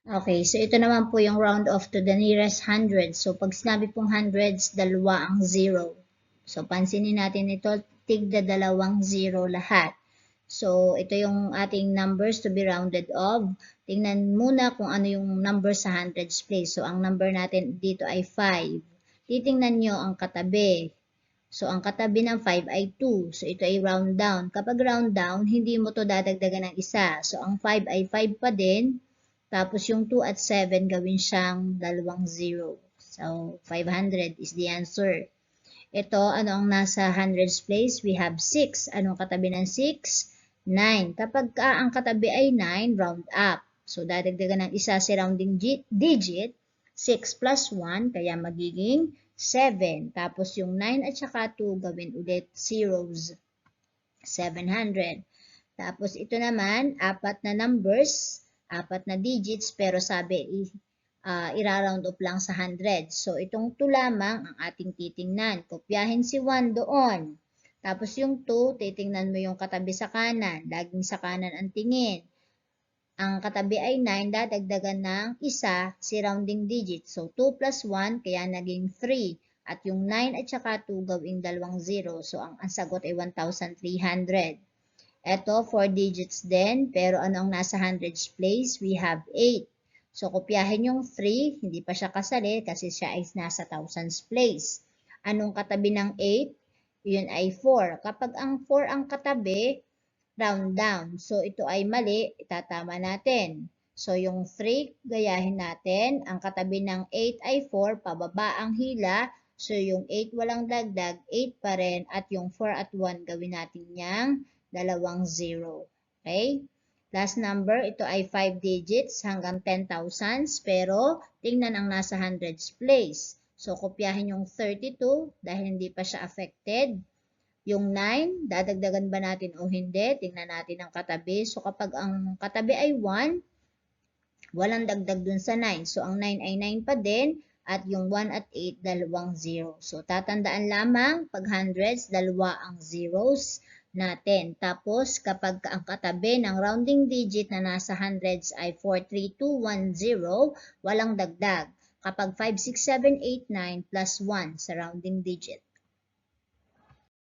Okay, so ito naman po yung round off to the nearest hundreds. So pag sinabi pong hundreds, dalawa ang zero. So pansinin natin ito, tigda dalawang zero lahat. So ito yung ating numbers to be rounded off. Tingnan muna kung ano yung number sa hundreds place. So ang number natin dito ay 5. Titingnan nyo ang katabi. So ang katabi ng 5 ay 2. So ito ay round down. Kapag round down, hindi mo to dadagdagan ng isa. So ang 5 ay 5 pa din. Tapos yung 2 at 7 gawin siyang dalawang 0. So 500 is the answer. Ito, ano ang nasa hundreds place? We have 6. Anong katabi ng 6? 9. Kapag ang katabi ay 9, round up. So dadagdagan ng isa si rounding digit. 6 plus 1, kaya magiging 7. Tapos yung 9 at saka 2, gawin ulit zeros. 700. Tapos ito naman, apat na numbers, apat na digits, pero sabi, ira-round up lang sa 100. So itong 2 lamang ang ating titingnan. Kopyahin si 1 doon. Tapos yung 2, titingnan mo yung katabi sa kanan. Laging sa kanan ang tingin. Ang katabi ay 9, dadagdagan ng isa, si rounding digit. So 2 plus 1, kaya naging 3. At yung 9 at saka 2 gawing dalawang 0. So ang sagot ay 1,300. Ito, 4 digits din, pero ano ang nasa hundreds place? We have 8. So, kopyahin yung 3, hindi pa siya kasali kasi siya ay nasa thousands place. Anong katabi ng 8? Yun ay 4. Kapag ang 4 ang katabi, round down. So, ito ay mali, itatama natin. So, yung 3, gayahin natin. Ang katabi ng 8 ay 4, pababa ang hila. So, yung 8 walang dagdag, 8 pa rin. At yung 4 at 1, gawin natin yang dalawang 0. Okay? Last number, ito ay 5 digits hanggang 10,000s, pero tingnan ang nasa hundreds place. So, kopyahin yung 32 dahil hindi pa siya affected. Yung 9, dadagdagan ba natin o hindi? Tingnan natin ang katabi. So, kapag ang katabi ay 1, walang dagdag dun sa 9. So, ang 9 ay 9 pa din. At yung 1 at 8, dalawang 0. So, tatandaan lamang, pag hundreds, dalawa ang zeros natin. Tapos, kapag ang katabi ng rounding digit na nasa hundreds ay 4, 3, 2, 1, 0, walang dagdag. Kapag 5, 6, 7, 8, 9 plus 1 sa rounding digit.